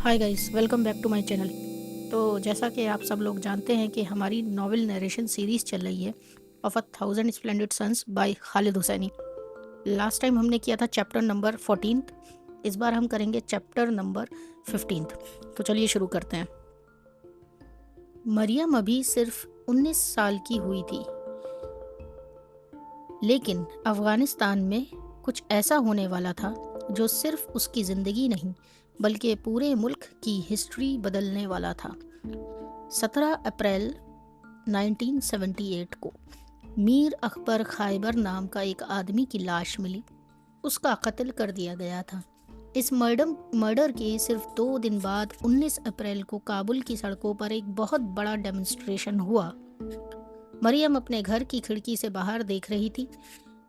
Hi guys, welcome back to my channel. तो जैसा कि आप सब लोग जानते हैं कि हमारी नॉवेल नरेशन सीरीज़ चल रही है of a thousand splendid suns by Khaled Hosseini. Last time हमने किया था चैप्टर नंबर 14। इस बार हम करेंगे चैप्टर नंबर 15। तो चलिए शुरू करते हैं। मरियम अभी सिर्फ 19 साल की हुई थी, लेकिन अफ़गानिस्तान में कुछ ऐसा होने वाला था जो सिर्फ उसकी ज़िंदगी नहीं बल्कि पूरे मुल्क की हिस्ट्री बदलने वाला था। 17 अप्रैल 1978 को मीर अकबर खैबर नाम का एक आदमी की लाश मिली। उसका कत्ल कर दिया गया था। इस मर्डर के सिर्फ 2 दिन बाद 19 अप्रैल को काबुल की सड़कों पर एक बहुत बड़ा डेमोन्स्ट्रेशन हुआ। मरियम अपने घर की खिड़की से बाहर देख रही थी।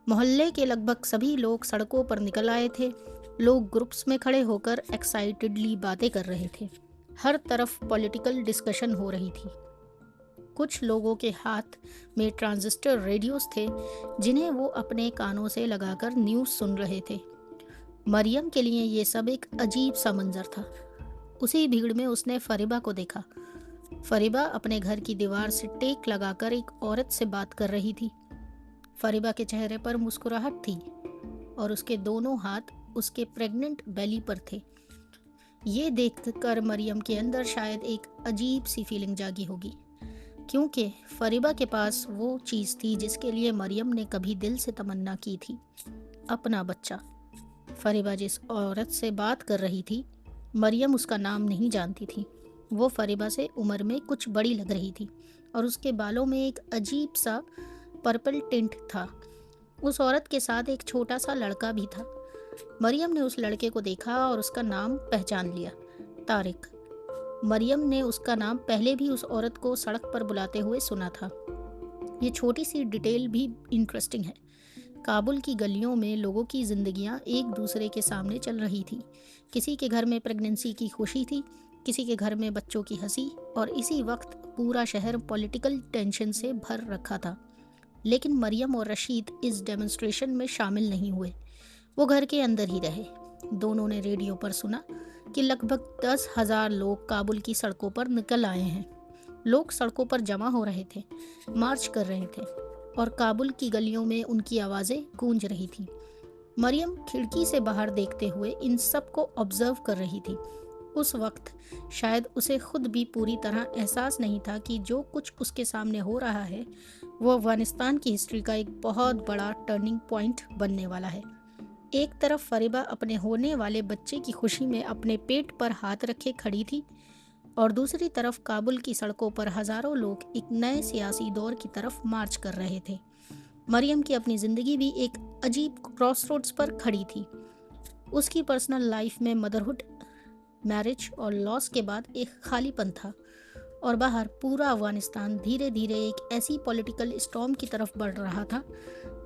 मोहल्ले के लगभग सभी लोग सड़कों पर निकल आए थे। लोग ग्रुप्स में खड़े होकर एक्साइटेडली बातें कर रहे थे। हर तरफ पॉलिटिकल डिस्कशन हो रही थी। कुछ लोगों के हाथ में ट्रांजिस्टर रेडियोस थे जिन्हें वो अपने कानों से लगाकर न्यूज़ सुन रहे थे। मरियम के लिए ये सब एक अजीब सा मंजर था। उसी भीड़ में उसने फरीबा को देखा। फरीबा अपने घर की दीवार से टेक लगाकर एक औरत से बात कर रही थी। फरीबा के चेहरे पर मुस्कुराहट थी और उसके दोनों हाथ उसके प्रेग्नेंट बेली पर थे। ये देखकर मरियम के अंदर शायद एक अजीब सी फीलिंग जागी होगी, क्योंकि फरीबा के पास वो चीज़ थी जिसके लिए मरियम ने कभी दिल से तमन्ना की थी, अपना बच्चा। फरीबा जिस औरत से बात कर रही थी, मरियम उसका नाम नहीं जानती थी। वो फरीबा से उम्र में कुछ बड़ी लग रही थी और उसके बालों में एक अजीब सा पर्पल टिंट था। उस औरत के साथ एक छोटा सा लड़का भी था। मरियम ने उस लड़के को देखा और उसका नाम पहचान लिया, तारिक। मरियम ने उसका नाम पहले भी उस औरत को सड़क पर बुलाते हुए सुना था। ये छोटी सी डिटेल भी इंटरेस्टिंग है। काबुल की गलियों में लोगों की जिंदगियां एक दूसरे के सामने चल रही थी। किसी के घर में प्रेगनेंसी की खुशी थी, किसी के घर में बच्चों की हंसी, और इसी वक्त पूरा शहर पॉलिटिकल टेंशन से भर रखा था। लेकिन मरियम और रशीद इस डेमोन्स्ट्रेशन में शामिल नहीं हुए। वो घर के अंदर ही रहे। दोनों ने रेडियो पर सुना कि लगभग 10,000 लोग काबुल की सड़कों पर निकल आए हैं। लोग सड़कों पर जमा हो रहे थे, मार्च कर रहे थे और काबुल की गलियों में उनकी आवाज़ें गूंज रही थी। मरियम खिड़की से बाहर देखते हुए इन सब को ऑब्जर्व कर रही थी। उस वक्त शायद उसे खुद भी पूरी तरह एहसास नहीं था कि जो कुछ उसके सामने हो रहा है वो अफगानिस्तान की हिस्ट्री का एक बहुत बड़ा टर्निंग पॉइंट बनने वाला है। एक तरफ फरीबा अपने होने वाले बच्चे की खुशी में अपने पेट पर हाथ रखे खड़ी थी और दूसरी तरफ काबुल की सड़कों पर हजारों लोग एक नए सियासी दौर की तरफ मार्च कर रहे थे। मरियम की अपनी ज़िंदगी भी एक अजीब क्रॉसरोड्स पर खड़ी थी। उसकी पर्सनल लाइफ में मदरहुड, मैरिज और लॉस के बाद एक खालीपन था, और बाहर पूरा अफगानिस्तान धीरे धीरे एक ऐसी पॉलिटिकल स्टॉर्म की तरफ बढ़ रहा था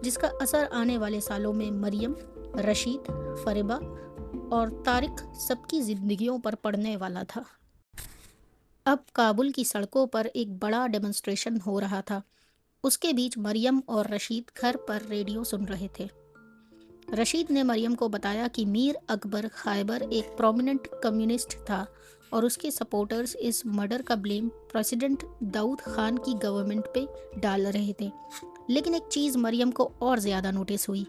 जिसका असर आने वाले सालों में मरियम, रशीद, फरीबा और तारिक सबकी जिंदगियों पर पड़ने वाला था। अब काबुल की सड़कों पर एक बड़ा डेमोन्स्ट्रेशन हो रहा था। उसके बीच मरियम और रशीद घर पर रेडियो सुन रहे थे। रशीद ने मरियम को बताया कि मीर अकबर खैबर एक प्रोमिनेंट कम्युनिस्ट था और उसके सपोर्टर्स इस मर्डर का ब्लेम प्रेसिडेंट दाऊद खान की गवर्नमेंट पे डाल रहे थे। लेकिन एक चीज़ मरियम को और ज़्यादा नोटिस हुई।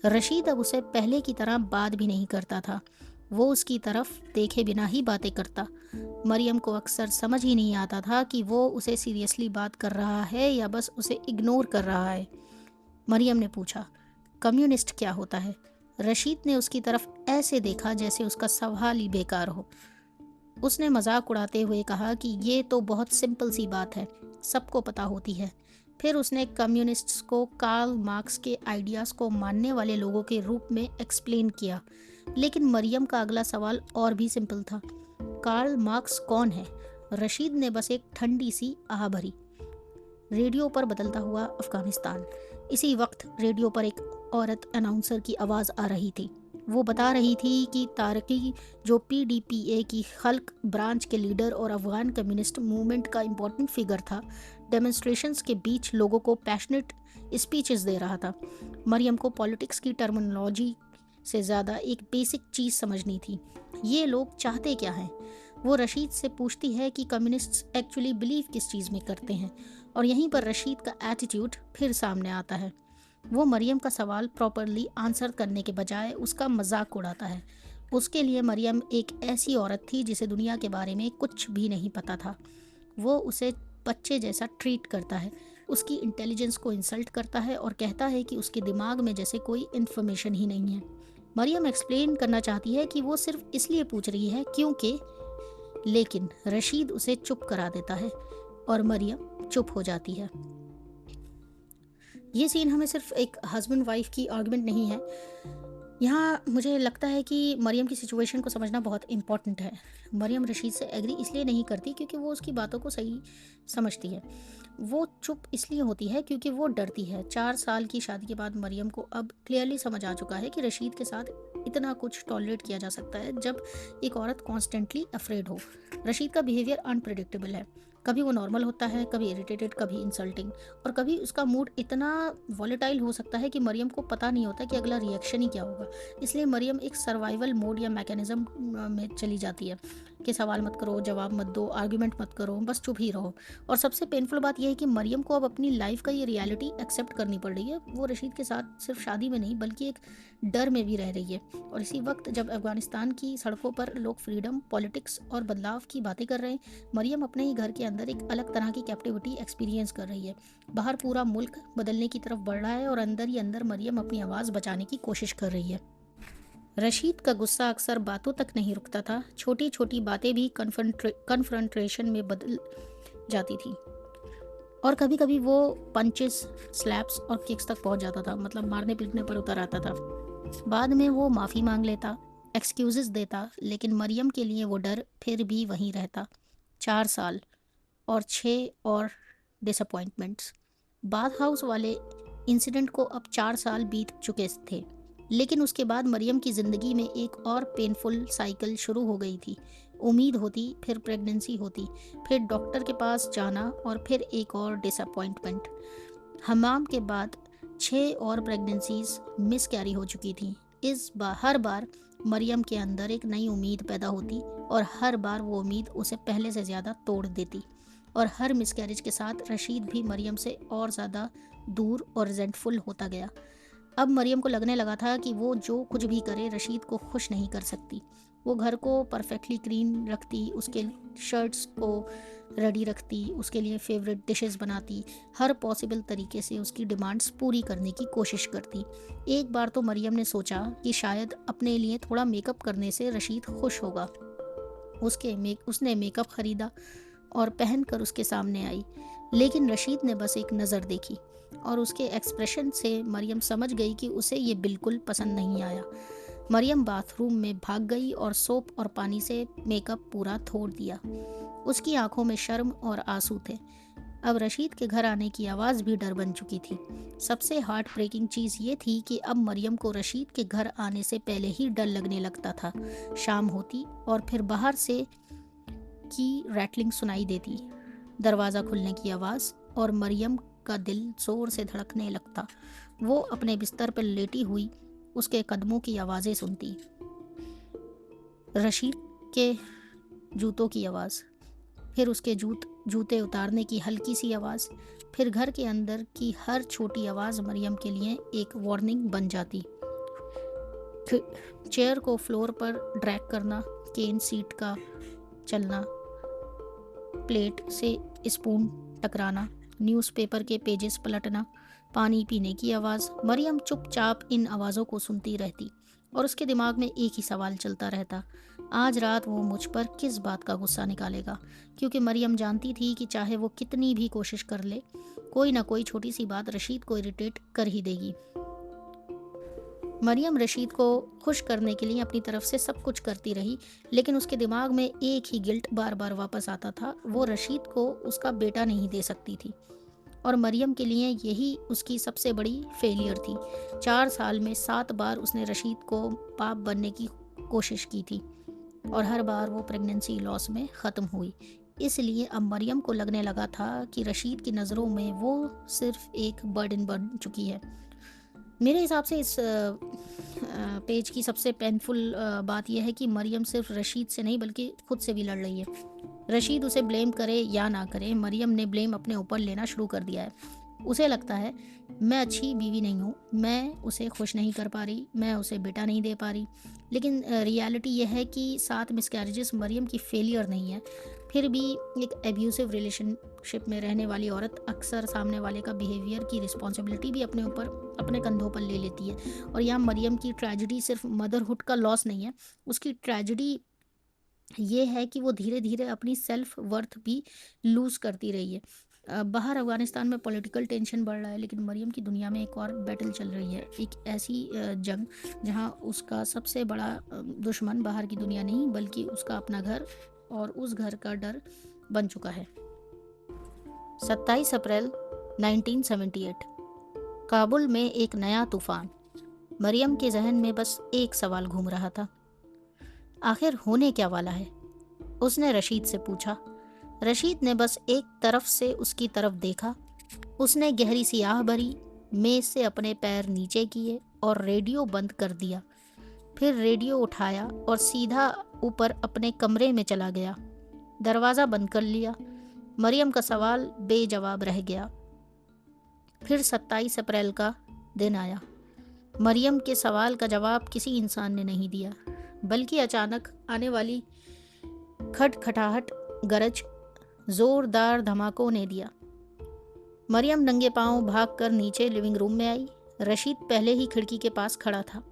रशीद अब उसे पहले की तरह बात भी नहीं करता था। वो उसकी तरफ देखे बिना ही बातें करता। मरियम को अक्सर समझ ही नहीं आता था कि वो उसे सीरियसली बात कर रहा है या बस उसे इग्नोर कर रहा है। मरियम ने पूछा, कम्युनिस्ट क्या होता है? रशीद ने उसकी तरफ ऐसे देखा जैसे उसका सवाल ही बेकार हो। उसने मजाक उड़ाते हुए कहा कि ये तो बहुत सिंपल सी बात है, सबको पता होती है। फिर उसने कम्युनिस्ट्स को कार्ल मार्क्स के आइडियाज़ को मानने वाले लोगों के रूप में एक्सप्लेन किया। लेकिन मरियम का अगला सवाल और भी सिंपल था, कार्ल मार्क्स कौन है? रशीद ने बस एक ठंडी सी आह भरी। रेडियो पर बदलता हुआ अफगानिस्तान। इसी वक्त रेडियो पर एक औरत अनाउंसर की आवाज़ आ रही थी। वो बता रही थी कि तारकी, जो पीडीपीए की खल्क ब्रांच के लीडर और अफगान कम्युनिस्ट मूवमेंट का इम्पोर्टेंट फिगर था, डेमोन्स्ट्रेशंस के बीच लोगों को पैशनेट स्पीचेस दे रहा था। मरियम को पॉलिटिक्स की टर्मिनोलॉजी से ज़्यादा एक बेसिक चीज़ समझनी थी। ये लोग चाहते क्या हैं? वो रशीद से पूछती है कि कम्युनिस्ट्स एक्चुअली बिलीव किस चीज़ में करते हैं, और यहीं पर रशीद का एटीट्यूड फिर सामने आता है। वो मरियम का सवाल प्रॉपरली आंसर करने के बजाय उसका मजाक उड़ाता है। उसके लिए मरियम एक ऐसी औरत थी जिसे दुनिया के बारे में कुछ भी नहीं पता था। वो उसे बच्चे जैसा ट्रीट करता है, उसकी इंटेलिजेंस को इंसल्ट करता है और कहता है कि उसके दिमाग में जैसे कोई इन्फॉर्मेशन ही नहीं है। मरियम एक्सप्लेन करना चाहती है कि वो सिर्फ इसलिए पूछ रही है क्योंकि, लेकिन रशीद उसे चुप करा देता है और मरियम चुप हो जाती है। ये सीन हमें सिर्फ एक हस्बैंड वाइफ की आर्गुमेंट नहीं है, यहाँ मुझे लगता है कि मरियम की सिचुएशन को समझना बहुत इम्पॉर्टेंट है। मरियम रशीद से एग्री इसलिए नहीं करती क्योंकि वो उसकी बातों को सही समझती है। वो चुप इसलिए होती है क्योंकि वो डरती है। 4 साल की शादी के बाद मरियम को अब क्लियरली समझ आ चुका है कि रशीद के साथ इतना कुछ टॉलरेट किया जा सकता है जब एक औरत कॉन्स्टेंटली अफ्रेड हो। रशीद का बिहेवियर अनप्रिडिक्टेबल है। कभी वो नॉर्मल होता है, कभी इरिटेटेड, कभी इंसल्टिंग, और कभी उसका मूड इतना वॉलेटाइल हो सकता है कि मरियम को पता नहीं होता कि अगला रिएक्शन ही क्या होगा। इसलिए मरियम एक सर्वाइवल मोड या मैकेनिज्म में चली जाती है कि सवाल मत करो, जवाब मत दो, आर्ग्यूमेंट मत करो, बस चुप ही रहो। और सबसे पेनफुल बात यह है कि मरियम को अब अपनी लाइफ का ये रियलिटी एक्सेप्ट करनी पड़ रही है। वो रशीद के साथ सिर्फ शादी में नहीं बल्कि एक डर में भी रह रही है। और इसी वक्त जब अफगानिस्तान की सड़कों पर लोग फ्रीडम, पॉलिटिक्स और बदलाव की बातें कर रहे हैं, मरियम अपने ही घर के अंदर एक अलग तरह की कैप्टिविटी एक्सपीरियंस कर रही है। बाहर पूरा मुल्क बदलने की तरफ बढ़ रहा है और अंदर ही अंदर मरियम अपनी आवाज़ बचाने की कोशिश कर रही है। रशीद का गुस्सा अक्सर बातों तक नहीं रुकता था, छोटी छोटी बातें भी कन्फ्रंट्रेशन में बदल जाती थी, और कभी कभी वो पंचेस, स्लैप्स और किक्स तक पहुंच जाता था, मतलब मारने पीटने पर उतर आता था। बाद में वो माफ़ी मांग लेता, एक्सक्यूजेस देता, लेकिन मरियम के लिए वो डर फिर भी वहीं रहता। 4 साल और 6 और डिसअपॉइंटमेंट्स। बाथ हाउस वाले इंसिडेंट को अब 4 साल बीत चुके थे, लेकिन उसके बाद मरियम की ज़िंदगी में एक और पेनफुल साइकिल शुरू हो गई थी। उम्मीद होती, फिर प्रेगनेंसी होती, फिर डॉक्टर के पास जाना, और फिर एक और डिसअपॉइंटमेंट। हमाम के बाद 6 और प्रेगनेंसीज मिस कैरी हो चुकी थी। हर बार मरियम के अंदर एक नई उम्मीद पैदा होती, और हर बार वो उम्मीद उसे पहले से ज़्यादा तोड़ देती। और हर मिसकैरेज के साथ रशीद भी मरियम से और ज़्यादा दूर और रिजेंटफुल होता गया। अब मरियम को लगने लगा था कि वो जो कुछ भी करे रशीद को खुश नहीं कर सकती। वो घर को परफेक्टली क्लीन रखती, उसके शर्ट्स को रेडी रखती, उसके लिए फेवरेट डिशेस बनाती, हर पॉसिबल तरीके से उसकी डिमांड्स पूरी करने की कोशिश करती। एक बार तो मरियम ने सोचा कि शायद अपने लिए थोड़ा मेकअप करने से रशीद खुश होगा। उसने मेकअप खरीदा और पहनकर उसके सामने आई, लेकिन रशीद ने बस एक नज़र देखी और उसके एक्सप्रेशन से मरियम समझ गई कि उसे ये बिल्कुल पसंद नहीं आया। मरियम बाथरूम में भाग गई और सोप और पानी से मेकअप पूरा थोड़ दिया। उसकी आंखों में शर्म और आंसू थे। अब रशीद के घर आने की आवाज़ भी डर बन चुकी थी। सबसे हार्ट ब्रेकिंग चीज़ ये थी कि अब मरियम को रशीद के घर आने से पहले ही डर लगने लगता था। शाम होती और फिर बाहर से की रैटलिंग सुनाई देती, दरवाज़ा खुलने की आवाज़, और मरियम का दिल जोर से धड़कने लगता। वो अपने बिस्तर पर लेटी हुई उसके कदमों की आवाज़ें सुनती, रशीद के जूतों की आवाज़, फिर उसके जूते उतारने की हल्की सी आवाज़, फिर घर के अंदर की हर छोटी आवाज़ मरियम के लिए एक वार्निंग बन जाती। चेयर को फ्लोर पर ड्रैग करना, केन सीट का चलना, प्लेट से स्पून टकराना, न्यूज़पेपर के पेजेस पलटना, पानी पीने की आवाज़। मरियम चुपचाप इन आवाज़ों को सुनती रहती और उसके दिमाग में एक ही सवाल चलता रहता, आज रात वो मुझ पर किस बात का गुस्सा निकालेगा। क्योंकि मरियम जानती थी कि चाहे वो कितनी भी कोशिश कर ले, कोई ना कोई छोटी सी बात रशीद को इरिटेट कर ही देगी। मरियम रशीद को खुश करने के लिए अपनी तरफ से सब कुछ करती रही, लेकिन उसके दिमाग में एक ही गिल्ट बार बार वापस आता था, वो रशीद को उसका बेटा नहीं दे सकती थी। और मरियम के लिए यही उसकी सबसे बड़ी फेलियर थी। 4 साल में 7 बार उसने रशीद को बाप बनने की कोशिश की थी, और हर बार वो प्रेगनेंसी लॉस में ख़त्म हुई। इसलिए अब मरियम को लगने लगा था कि रशीद की नज़रों में वो सिर्फ एक बर्डन बन चुकी है। मेरे हिसाब से इस पेज की सबसे पेनफुल बात यह है कि मरियम सिर्फ रशीद से नहीं बल्कि खुद से भी लड़ रही है। रशीद उसे ब्लेम करे या ना करे, मरियम ने ब्लेम अपने ऊपर लेना शुरू कर दिया है। उसे लगता है मैं अच्छी बीवी नहीं हूँ, मैं उसे खुश नहीं कर पा रही, मैं उसे बेटा नहीं दे पा रही। लेकिन रियलिटी यह है कि 7 मिसकैरेजेस मरियम की फेलियर नहीं है। फिर भी एक एब्यूसिव रिलेशनशिप में रहने वाली औरत अक्सर सामने वाले का बिहेवियर की रिस्पॉन्सिबिलिटी भी अपने ऊपर अपने कंधों पर ले लेती है। और यहाँ मरियम की ट्रेजिडी सिर्फ मदरहुड का लॉस नहीं है, उसकी ट्रेजिडी ये है कि वो धीरे धीरे अपनी सेल्फ वर्थ भी लूज़ करती रही है। बाहर अफ़गानिस्तान में पॉलिटिकल टेंशन बढ़ रहा है, लेकिन मरियम की दुनिया में एक और बैटल चल रही है, एक ऐसी जंग जहां उसका सबसे बड़ा दुश्मन बाहर की दुनिया नहीं बल्कि उसका अपना घर और उस घर का डर बन चुका है। 27 अप्रैल 1978, काबुल में एक नया तूफान। मरियम के जहन में बस एक सवाल घूम रहा था, आखिर होने क्या वाला है। उसने रशीद से पूछा। रशीद ने बस एक तरफ से उसकी तरफ देखा। उसने गहरी सी आह भरी, मेज से अपने पैर नीचे किए और रेडियो बंद कर दिया। फिर रेडियो उठाया और सीधा ऊपर अपने कमरे में चला गया। दरवाज़ा बंद कर लिया। मरियम का सवाल बेजवाब रह गया। फिर 27 अप्रैल का दिन आया। मरियम के सवाल का जवाब किसी इंसान ने नहीं दिया, बल्कि अचानक आने वाली खटखटाहट, गरज, जोरदार धमाकों ने दिया। मरियम नंगे पांव भागकर नीचे लिविंग रूम में आई। रशीद पहले ही खिड़की के पास खड़ा था।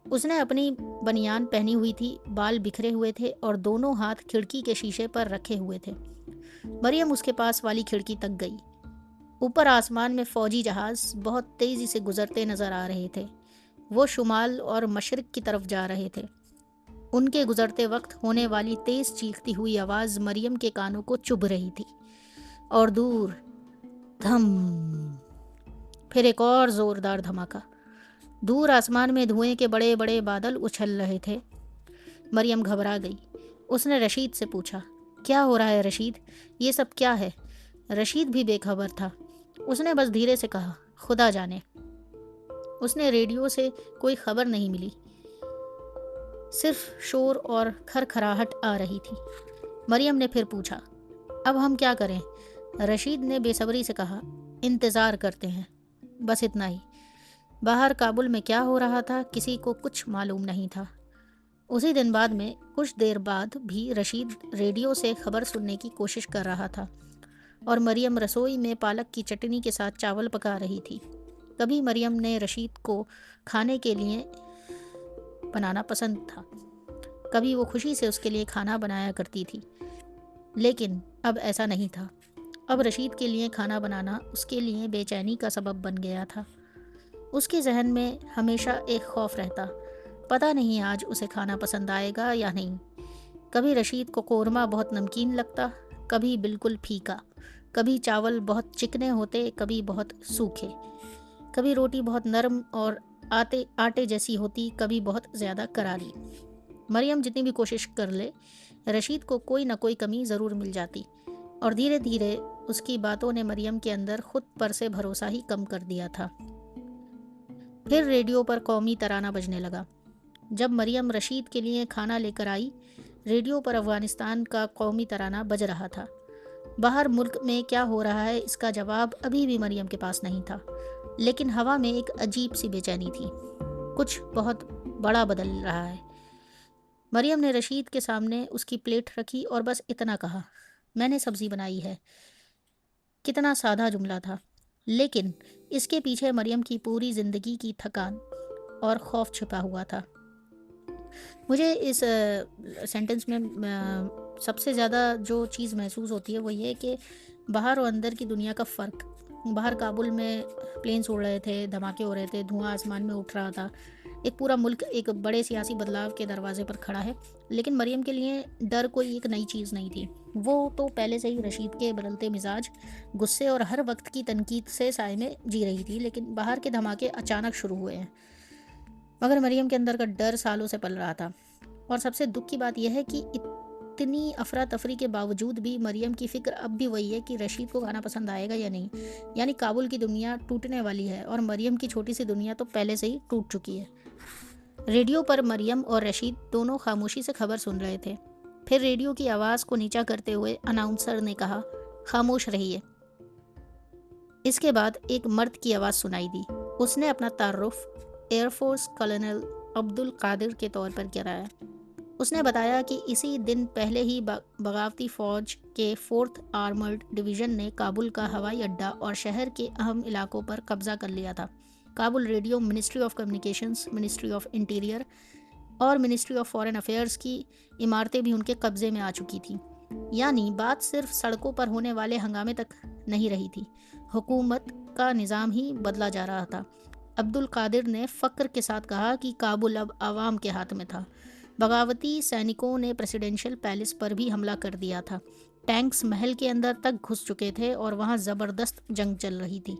उसने अपनी बनियान पहनी हुई थी, बाल बिखरे हुए थे और दोनों हाथ खिड़की के शीशे पर रखे हुए थे। मरियम उसके पास वाली खिड़की तक गई। ऊपर आसमान में फौजी जहाज बहुत तेजी से गुजरते नजर आ रहे थे। वो शुमाल और मशरिक की तरफ जा रहे थे। उनके गुजरते वक्त होने वाली तेज चीखती हुई आवाज मरियम के कानों को चुभ रही थी। और दूर धम, फिर एक और जोरदार धमाका। दूर आसमान में धुएं के बड़े बड़े बादल उछल रहे थे। मरियम घबरा गई। उसने रशीद से पूछा, क्या हो रहा है रशीद, ये सब क्या है। रशीद भी बेखबर था। उसने बस धीरे से कहा, खुदा जाने। उसने रेडियो से कोई खबर नहीं मिली, सिर्फ शोर और खरखराहट आ रही थी। मरियम ने फिर पूछा, अब हम क्या करें। रशीद ने बेसब्री से कहा, इंतज़ार करते हैं, बस इतना ही। बाहर काबुल में क्या हो रहा था किसी को कुछ मालूम नहीं था। उसी दिन बाद में कुछ देर बाद भी रशीद रेडियो से खबर सुनने की कोशिश कर रहा था और मरियम रसोई में पालक की चटनी के साथ चावल पका रही थी। कभी मरियम ने रशीद को खाने के लिए बनाना पसंद था, कभी वो खुशी से उसके लिए खाना बनाया करती थी, लेकिन अब ऐसा नहीं था। अब रशीद के लिए खाना बनाना उसके लिए बेचैनी का सबब बन गया था। उसके जहन में हमेशा एक खौफ रहता, पता नहीं आज उसे खाना पसंद आएगा या नहीं। कभी रशीद को कोरमा बहुत नमकीन लगता, कभी बिल्कुल फीका, कभी चावल बहुत चिकने होते, कभी बहुत सूखे, कभी रोटी बहुत नरम और आटे जैसी होती, कभी बहुत ज़्यादा करारी। मरियम जितनी भी कोशिश कर ले, रशीद को कोई ना कोई कमी ज़रूर मिल जाती और धीरे धीरे उसकी बातों ने मरियम के अंदर खुद पर से भरोसा ही कम कर दिया था। फिर रेडियो पर कौमी तराना बजने लगा। जब मरियम रशीद के लिए खाना लेकर आई, रेडियो पर अफ़गानिस्तान का कौमी तराना बज रहा था। बाहर मुल्क में क्या हो रहा है इसका जवाब अभी भी मरियम के पास नहीं था, लेकिन हवा में एक अजीब सी बेचैनी थी। कुछ बहुत बड़ा बदल रहा है। मरियम ने रशीद के सामने उसकी प्लेट रखी और बस इतना कहा, मैंने सब्जी बनाई है। कितना सादा जुमला था, लेकिन इसके पीछे मरियम की पूरी जिंदगी की थकान और खौफ छिपा हुआ था। मुझे इस सेंटेंस में सबसे ज़्यादा जो चीज़ महसूस होती है वो ये कि बाहर और अंदर की दुनिया का फ़र्क। बाहर काबुल में प्लेन्स उड़ रहे थे, धमाके हो रहे थे, धुआं आसमान में उठ रहा था, एक पूरा मुल्क एक बड़े सियासी बदलाव के दरवाजे पर खड़ा है। लेकिन मरियम के लिए डर कोई एक नई चीज़ नहीं थी। वो तो पहले से ही रशीद के बदलते मिजाज, गुस्से और हर वक्त की तनकीद से साए में जी रही थी। लेकिन बाहर के धमाके अचानक शुरू हुए हैं, मगर मरियम के अंदर का डर सालों से पल रहा था। और सबसे दुख की बात यह है कि इतनी अफरा तफरी के बावजूद भी मरियम की फ़िक्र अब भी वही है कि रशीद को गाना पसंद आएगा या नहीं। यानी काबुल की दुनिया टूटने वाली है और मरियम की छोटी सी दुनिया तो पहले से ही टूट चुकी है। रेडियो पर मरियम और रशीद दोनों खामोशी से खबर सुन रहे थे। फिर रेडियो की आवाज़ को नीचा करते हुए अनाउंसर ने कहा, खामोश रहिए। इसके बाद एक मर्द की आवाज़ सुनाई दी। उसने अपना तारुफ एयरफोर्स कर्नल अब्दुल कादिर के तौर पर कराया। उसने बताया कि इसी दिन पहले ही बगावती फ़ौज के 4th आर्मर्ड डिवीज़न ने काबुल का हवाई अड्डा और शहर के अहम इलाकों पर कब्जा कर लिया था। Kabul radio, ministry of communications, ministry of interior और मिनिस्ट्री ऑफ फॉरेन अफेयर्स की इमारतें भी उनके कब्जे में आ चुकी थी। यानी बात सिर्फ सड़कों पर होने वाले हंगामे तक नहीं रही थी, हुकूमत का निज़ाम ही बदला जा रहा था। अब्दुल कादिर ने फ़क्र के साथ कहा कि काबुल अब आवाम के हाथ में था। बगावती सैनिकों ने प्रेसिडेंशियल पैलेस पर भी हमला कर दिया था। टैंक्स महल के अंदर तक घुस चुके थे और वहां ज़बरदस्त जंग चल रही थी।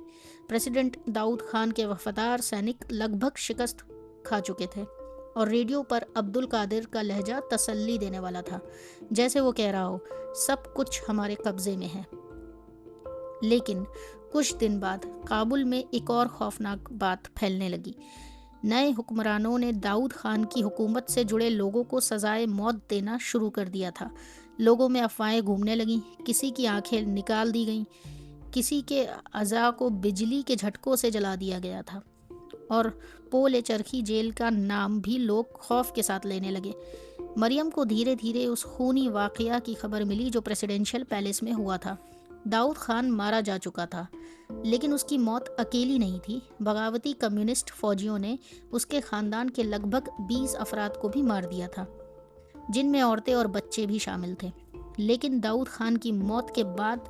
प्रेसिडेंट दाऊद खान के वफादार सैनिक लगभग शिकस्त खा चुके थे और रेडियो पर अब्दुल कादिर का लहजा तसल्ली देने वाला था, जैसे वो कह रहा हो, सब कुछ हमारे कब्जे में है। लेकिन कुछ दिन बाद काबुल में एक और खौफनाक बात फैलने लगी। नए हुक्मरानों ने दाऊद खान की हुकूमत से जुड़े लोगों को सजाए मौत देना शुरू कर दिया था। लोगों में अफवाहें घूमने लगीं, किसी की आंखें निकाल दी गईं, किसी के अज़ा को बिजली के झटकों से जला दिया गया था और पोल चरखी जेल का नाम भी लोग खौफ के साथ लेने लगे। मरियम को धीरे धीरे उस खूनी वाक़या की खबर मिली जो प्रेसिडेंशियल पैलेस में हुआ था। दाऊद खान मारा जा चुका था, लेकिन उसकी मौत अकेली नहीं थी। बगावती कम्युनिस्ट फौजियों ने उसके ख़ानदान के लगभग 20 अफराद को भी मार दिया था, जिनमें औरतें और बच्चे भी शामिल थे। लेकिन दाऊद खान की मौत के बाद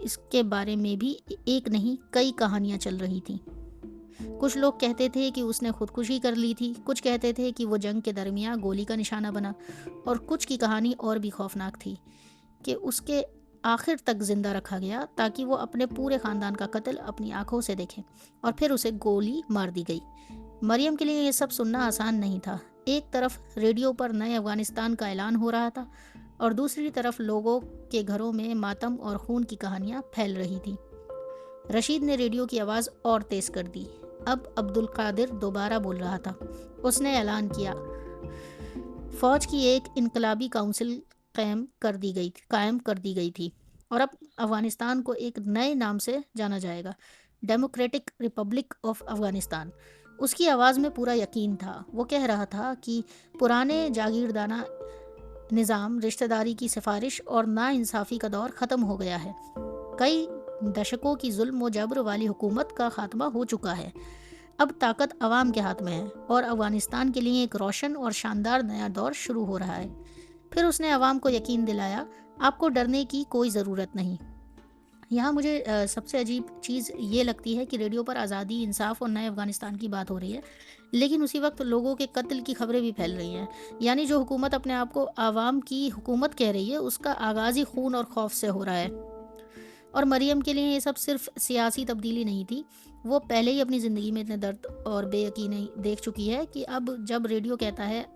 इसके बारे में भी एक नहीं कई कहानियाँ चल रही थीं। कुछ लोग कहते थे कि उसने खुदकुशी कर ली थी, कुछ कहते थे कि वो जंग के दरमियान गोली का निशाना बना, और कुछ की कहानी और भी खौफनाक थी कि उसके आखिर तक जिंदा रखा गया ताकि वो अपने पूरे ख़ानदान का कत्ल अपनी आंखों से देखे और फिर उसे गोली मार दी गई। मरियम के लिए ये सब सुनना आसान नहीं था। एक तरफ रेडियो पर नए अफ़गानिस्तान का ऐलान हो रहा था और दूसरी तरफ लोगों के घरों में मातम और खून की कहानियाँ फैल रही थी। रशीद ने रेडियो की आवाज़ और तेज़ कर दी। अब अब्दुल कादिर दोबारा बोल रहा था। उसने ऐलान किया, फ़ौज की एक इनकलाबी काउंसिल कायम कर दी गई थी और अब अफ़गानिस्तान को एक नए नाम से जाना जाएगा, डेमोक्रेटिक रिपब्लिक ऑफ अफ़गानिस्तान। उसकी आवाज़ में पूरा यकीन था। वो कह रहा था कि पुराने जागीरदाना निज़ाम, रिश्तेदारी की सिफारिश और नाइंसाफ़ी का दौर ख़त्म हो गया है। कई दशकों की जुल्म व जबर वाली हुकूमत का खात्मा हो चुका है। अब ताकत अवाम के हाथ में है और अफ़गानिस्तान के लिए एक रोशन और शानदार नया दौर शुरू हो रहा है। फिर उसने अवाम को यकीन दिलाया, आपको डरने की कोई ज़रूरत नहीं। यहाँ मुझे सबसे अजीब चीज़ ये लगती है कि रेडियो पर आज़ादी, इंसाफ और नए अफ़गानिस्तान की बात हो रही है, लेकिन उसी वक्त लोगों के कत्ल की खबरें भी फैल रही हैं। यानी जो हुकूमत अपने आप को आवाम की हुकूमत कह रही है, उसका आगाज़ ही खून और खौफ से हो रहा है। और मरियम के लिए ये सब सिर्फ सियासी तब्दीली नहीं थी। वो पहले ही अपनी ज़िंदगी में इतने दर्द और बेयकीनी देख चुकी है कि अब जब रेडियो कहता है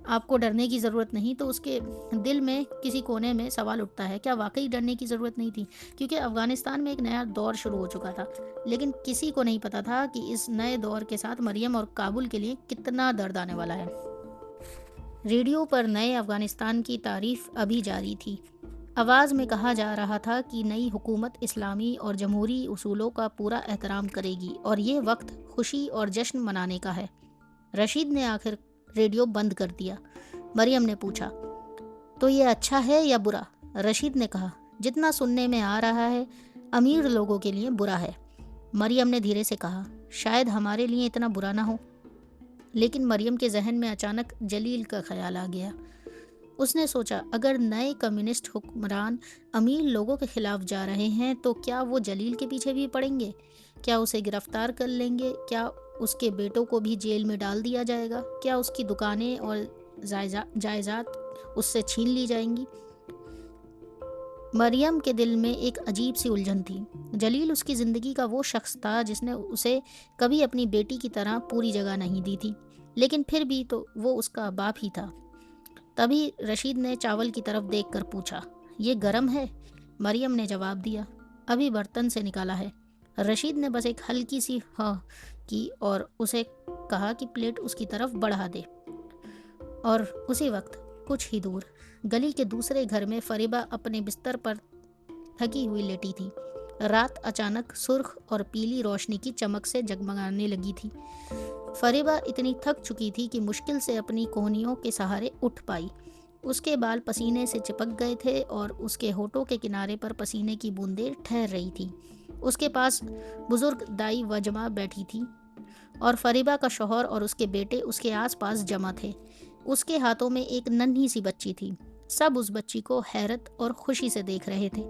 आपको डरने की ज़रूरत नहीं, तो उसके दिल में किसी कोने में सवाल उठता है, क्या वाकई डरने की ज़रूरत नहीं थी? क्योंकि अफ़गानिस्तान में एक नया दौर शुरू हो चुका था, लेकिन किसी को नहीं पता था कि इस नए दौर के साथ मरियम और काबुल के लिए कितना दर्द आने वाला है। रेडियो पर नए अफ़गानिस्तान की तारीफ़ अभी जारी थी। आवाज़ में कहा जा रहा था कि नई हुकूमत इस्लामी और जमहूरी उसूलों का पूरा एहतराम करेगी और ये वक्त खुशी और जश्न मनाने का है। रशीद ने आखिर रेडियो बंद कर दिया। मरियम ने पूछा, तो ये अच्छा है या बुरा? रशीद ने कहा, जितना सुनने में आ रहा है अमीर लोगों के लिए बुरा है। मरियम ने धीरे से कहा, शायद हमारे लिए इतना बुरा ना हो। लेकिन मरियम के जहन में अचानक जलील का ख्याल आ गया। उसने सोचा, अगर नए कम्युनिस्ट हुक्मरान अमीर लोगों के खिलाफ जा रहे हैं तो क्या वो जलील के पीछे भी पड़ेंगे? क्या उसे गिरफ्तार कर लेंगे? क्या उसके बेटों को भी जेल में डाल दिया जाएगा? क्या उसकी दुकानें और जायदाद उससे छीन ली जाएंगी? मरियम के दिल में एक अजीब सी उलझन थी। जलील उसकी ज़िंदगी का वो शख्स था जिसने उसे कभी अपनी बेटी की तरह पूरी जगह नहीं दी थी, लेकिन फिर भी तो वो उसका बाप ही था। तभी रशीद ने चावल की तरफ देखकर पूछा, ये गरम है? मरियम ने जवाब दिया, अभी बर्तन से निकाला है। रशीद ने बस एक हल्की सी हाँ की और उसे कहा कि प्लेट उसकी तरफ बढ़ा दे। और उसी वक्त कुछ ही दूर गली के दूसरे घर में फरीबा अपने बिस्तर पर थकी हुई लेटी थी। रात अचानक सुर्ख और पीली रोशनी की चमक से जगमगाने लगी थी। फरीबा इतनी थक चुकी थी कि मुश्किल से अपनी कोहनियों के सहारे उठ पाई। उसके बाल पसीने से चिपक गए थे और उसके होठों के किनारे पर पसीने की बूंदें ठहर रही थी। उसके पास बुजुर्ग दाई वजमा बैठी थी और फरीबा का शौहर और उसके बेटे उसके आसपास जमा थे। उसके हाथों में एक नन्ही सी बच्ची थी। सब उस बच्ची को हैरत और खुशी से देख रहे थे।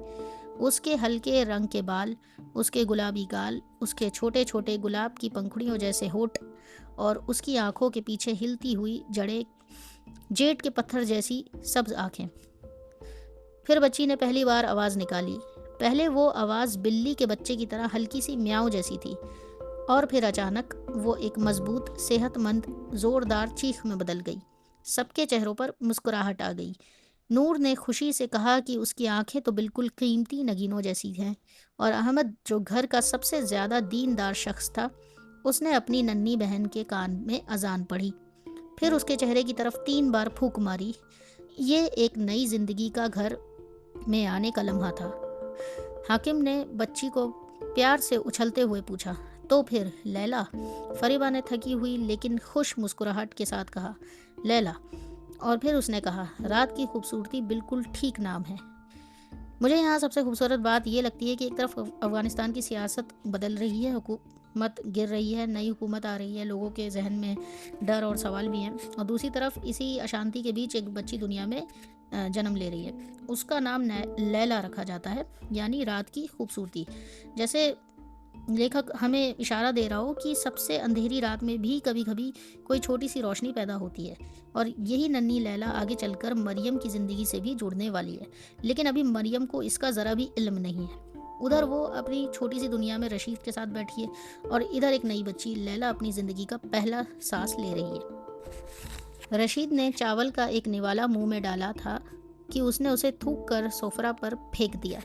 उसके हल्के रंग के बाल, उसके गुलाबी गाल, उसके छोटे छोटे गुलाब की पंखुड़ियों जैसे होठ और उसकी आंखों के पीछे हिलती हुई जड़ें, जेठ के पत्थर जैसी सब्ज आंखें। फिर बच्ची ने पहली बार आवाज़ निकाली। पहले वो आवाज़ बिल्ली के बच्चे की तरह हल्की सी म्याऊं जैसी थी और फिर अचानक वो एक मजबूत, सेहतमंद, जोरदार चीख में बदल गई। सबके चेहरों पर मुस्कुराहट आ गई। नूर ने खुशी से कहा कि उसकी आंखें तो बिल्कुल कीमती नगीनों जैसी हैं। और अहमद, जो घर का सबसे ज़्यादा दीनदार शख्स था, उसने अपनी नन्ही बहन के कान में अजान पढ़ी। फिर उसके चेहरे की तरफ 3 बार फूंक मारी। ये एक नई जिंदगी का घर में आने का लम्हा था। हाकिम ने बच्ची को प्यार से उछलते हुए पूछा, तो फिर लैला? फरीबा ने थकी हुई लेकिन खुश मुस्कुराहट के साथ कहा, लैला। और फिर उसने कहा, रात की खूबसूरती बिल्कुल ठीक नाम है। मुझे यहाँ सबसे खूबसूरत बात यह लगती है कि एक तरफ अफ़गानिस्तान की सियासत बदल रही है, हुकूमत गिर रही है, नई हुकूमत आ रही है, लोगों के जहन में डर और सवाल भी हैं, और दूसरी तरफ इसी अशांति के बीच एक बच्ची दुनिया में जन्म ले रही है। उसका नाम लैला रखा जाता है, यानी रात की खूबसूरती। जैसे लेखक हमें इशारा दे रहा हो कि सबसे अंधेरी रात में भी कभी कभी कोई छोटी सी रोशनी पैदा होती है, और यही नन्ही लैला आगे चलकर मरियम की ज़िंदगी से भी जुड़ने वाली है। लेकिन अभी मरियम को इसका ज़रा भी इल्म नहीं है। उधर वो अपनी छोटी सी दुनिया में रशीद के साथ बैठी है और इधर एक नई बच्ची लैला अपनी ज़िंदगी का पहला सांस ले रही है। रशीद ने चावल का एक निवाला मुंह में डाला था कि उसने उसे थूक कर सोफरा पर फेंक दिया।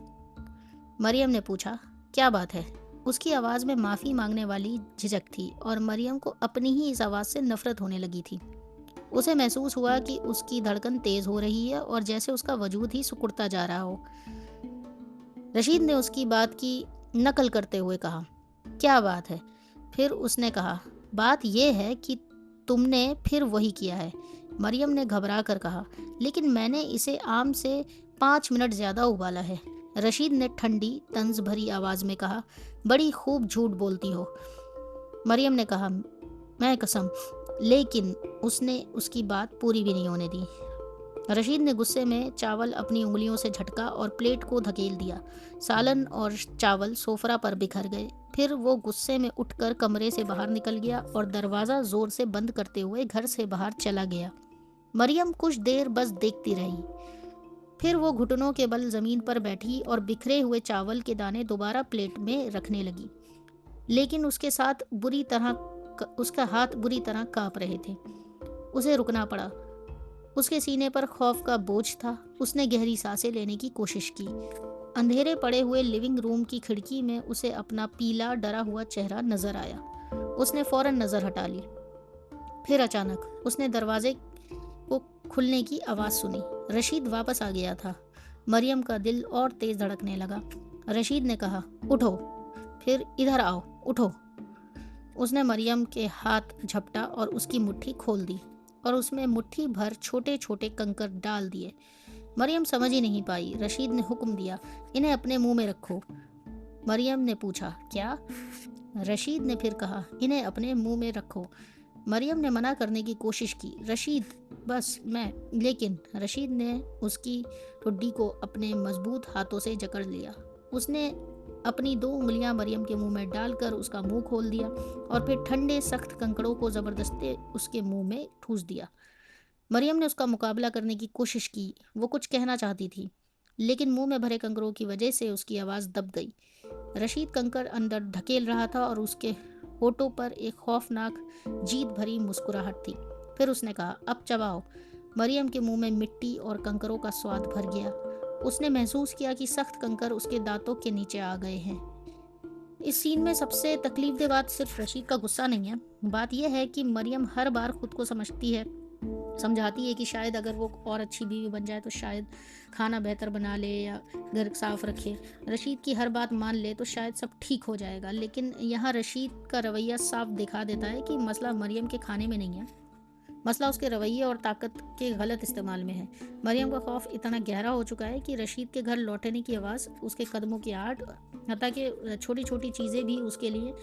मरियम ने पूछा, क्या बात है? उसकी आवाज़ में माफ़ी मांगने वाली झिझक थी और मरियम को अपनी ही इस आवाज़ से नफरत होने लगी थी। उसे महसूस हुआ कि उसकी धड़कन तेज़ हो रही है और जैसे उसका वजूद ही सिकुड़ता जा रहा हो। रशीद ने उसकी बात की नकल करते हुए कहा, क्या बात है? फिर उसने कहा, बात यह है कि तुमने फिर वही किया है। मरियम ने घबरा कर कहा, लेकिन मैंने इसे आम से 5 मिनट ज़्यादा उबाला है। रशीद ने ठंडी तंज भरी आवाज़ में कहा, बड़ी खूब झूठ बोलती हो। मरियम ने कहा, मैं कसम। लेकिन उसने उसकी बात पूरी भी नहीं होने दी। रशीद ने गुस्से में चावल अपनी उंगलियों से झटका और प्लेट को धकेल दिया। सालन और चावल सोफरा पर बिखर गए। फिर वो गुस्से में उठकर कमरे से बाहर निकल गया और दरवाज़ा ज़ोर से बंद करते हुए घर से बाहर चला गया। मरियम कुछ देर बस देखती रही। फिर वो घुटनों के बल ज़मीन पर बैठी और बिखरे हुए चावल के दाने दोबारा प्लेट में रखने लगी। लेकिन उसका हाथ बुरी तरह काँप रहे थे। उसे रुकना पड़ा। उसके सीने पर खौफ का बोझ था। उसने गहरी सांसें लेने की कोशिश की। अंधेरे पड़े हुए लिविंग रूम की खिड़की में उसे अपना पीला डरा हुआ चेहरा नजर आया। उसने फौरन नजर हटा ली। फिर अचानक उसने दरवाजे को खुलने की आवाज़ सुनी। रशीद वापस आ गया था। मरियम का दिल और तेज धड़कने लगा। रशीद ने कहा, उठो, फिर इधर आओ, उठो। उसने मरियम के हाथ झपटा और उसकी मुट्ठी खोल दी और उसमें मुट्ठी भर छोटे छोटे कंकर डाल दिए। मरियम समझ ही नहीं पाई। रशीद ने हुक्म दिया, इन्हें अपने मुंह में रखो। मरियम ने पूछा, क्या? रशीद ने फिर कहा, इन्हें अपने मुंह में रखो। मरियम ने मना करने की कोशिश की, रशीद, बस मैं। लेकिन रशीद ने उसकी ठुड्डी को अपने मजबूत हाथों से जकड़ लिया। उसने अपनी 2 उंगलियां मरियम के मुंह में डालकर उसका मुंह खोल दिया और फिर ठंडे सख्त कंकड़ों को ज़बरदस्ती उसके मुंह में ठूस दिया। मरियम ने उसका मुकाबला करने की कोशिश की। वो कुछ कहना चाहती थी, लेकिन मुंह में भरे कंकड़ों की वजह से उसकी आवाज़ दब गई। रशीद कंकड़ अंदर ढकेल रहा था और उसके होठों पर एक खौफनाक जीत भरी मुस्कुराहट थी। फिर उसने कहा, अब चबाओ। मरियम के मुंह में मिट्टी और कंकरों का स्वाद भर गया। उसने महसूस किया कि सख्त कंकर उसके दांतों के नीचे आ गए हैं। इस सीन में सबसे तकलीफदेह बात सिर्फ रशीद का गुस्सा नहीं है। बात यह है कि मरियम हर बार खुद को समझाती है कि शायद अगर वो और अच्छी बीवी बन जाए तो शायद खाना बेहतर बना ले या घर साफ रखे, रशीद की हर बात मान ले तो शायद सब ठीक हो जाएगा। लेकिन यहाँ रशीद का रवैया साफ दिखा देता है कि मसला मरियम के खाने में नहीं है, मसला उसके रवैये और ताकत के गलत इस्तेमाल में है। मरियम का खौफ इतना गहरा हो चुका है कि रशीद के घर लौटने की आवाज़, उसके कदमों की आहट, हत्ता कि छोटी छोटी चीज़ें भी उसके लिए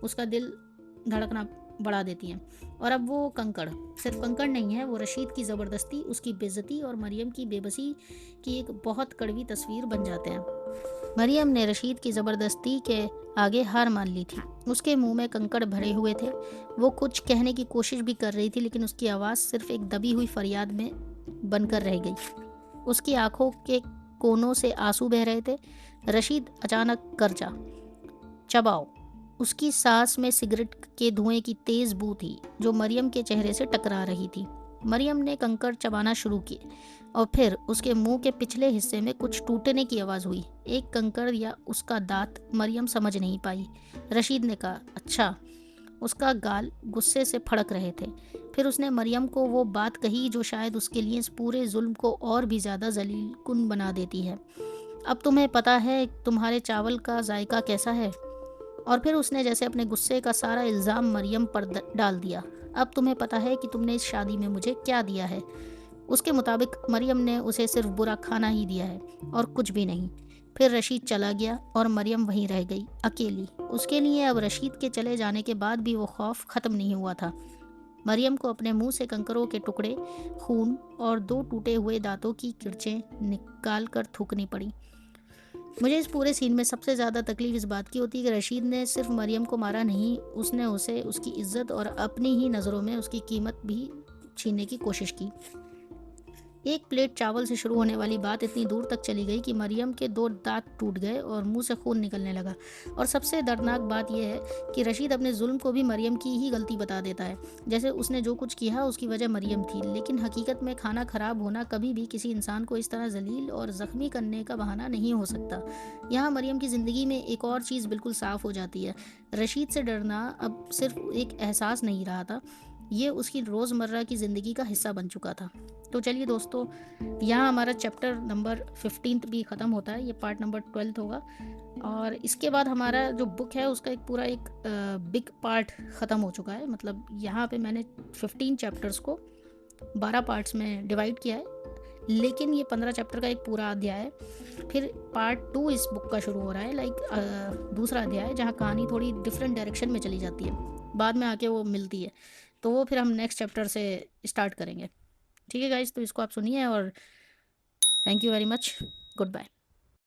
उसका दिल धड़कना बढ़ा देती हैं। और अब वो कंकड़ सिर्फ कंकड़ नहीं है, वो रशीद की ज़बरदस्ती, उसकी बेइज्जती और मरियम की बेबसी की एक बहुत कड़वी तस्वीर बन जाते हैं। मरियम ने रशीद की ज़बरदस्ती के आगे हार मान ली थी। उसके मुंह में कंकड़ भरे हुए थे। वो कुछ कहने की कोशिश भी कर रही थी, लेकिन उसकी आवाज़ सिर्फ एक दबी हुई फरियाद में बनकर रह गई। उसकी आंखों के कोनों से आंसू बह रहे थे। रशीद अचानक गरजा, चबाओ। उसकी सांस में सिगरेट के धुएं की तेज बू थी जो मरियम के चेहरे से टकरा रही थी। मरियम ने कंकड़ चबाना शुरू किए और फिर उसके मुंह के पिछले हिस्से में कुछ टूटने की आवाज़ हुई। एक कंकड़ या उसका दांत, मरियम समझ नहीं पाई। रशीद ने कहा, अच्छा। उसका गाल गुस्से से फड़क रहे थे। फिर उसने मरियम को वो बात कही जो शायद उसके लिए इस पूरे जुल्म को और भी ज़्यादा जलील कुन बना देती है। अब तुम्हें पता है तुम्हारे चावल का जायका कैसा है? और फिर उसने जैसे अपने गुस्से का सारा इल्ज़ाम मरियम पर डाल दिया। अब तुम्हें पता है कि तुमने इस शादी में मुझे क्या दिया है? उसके मुताबिक मरियम ने उसे सिर्फ बुरा खाना ही दिया है और कुछ भी नहीं। फिर रशीद चला गया और मरियम वहीं रह गई, अकेली। उसके लिए अब रशीद के चले जाने के बाद भी वो खौफ ख़त्म नहीं हुआ था। मरियम को अपने मुंह से कंकरों के टुकड़े, खून और 2 टूटे हुए दांतों की किरचें निकाल कर थूकनी पड़ी। मुझे इस पूरे सीन में सबसे ज़्यादा तकलीफ इस बात की होती है कि रशीद ने सिर्फ मरियम को मारा नहीं, उसने उसे उसकी इज्जत और अपनी ही नज़रों में उसकी कीमत भी छीनने की कोशिश की। एक प्लेट चावल से शुरू होने वाली बात इतनी दूर तक चली गई कि मरियम के 2 दांत टूट गए और मुंह से खून निकलने लगा। और सबसे दर्दनाक बात यह है कि रशीद अपने जुल्म को भी मरियम की ही गलती बता देता है, जैसे उसने जो कुछ किया उसकी वजह मरियम थी। लेकिन हकीकत में खाना खराब होना कभी भी किसी इंसान को इस तरह जलील और ज़ख्मी करने का बहाना नहीं हो सकता। यहाँ मरियम की ज़िंदगी में एक और चीज़ बिल्कुल साफ़ हो जाती है। रशीद से डरना अब सिर्फ एक एहसास नहीं रहा था, ये उसकी रोज़मर्रा की ज़िंदगी का हिस्सा बन चुका था। तो चलिए दोस्तों, यहाँ हमारा चैप्टर नंबर 15 भी ख़त्म होता है। ये पार्ट नंबर 12 होगा और इसके बाद हमारा जो बुक है उसका एक पूरा एक बिग पार्ट ख़त्म हो चुका है। मतलब यहाँ पे मैंने 15 चैप्टर्स को 12 पार्ट्स में डिवाइड किया है, लेकिन ये 15 चैप्टर का एक पूरा अध्याय है। फिर पार्ट 2 इस बुक का शुरू हो रहा है, लाइक दूसरा अध्याय, जहाँ कहानी थोड़ी डिफरेंट डायरेक्शन में चली जाती है, बाद में आके वो मिलती है। तो वो फिर हम नेक्स्ट चैप्टर से स्टार्ट करेंगे। ठीक है गाइज, तो इसको आप सुनिए और thank you very much. Good bye.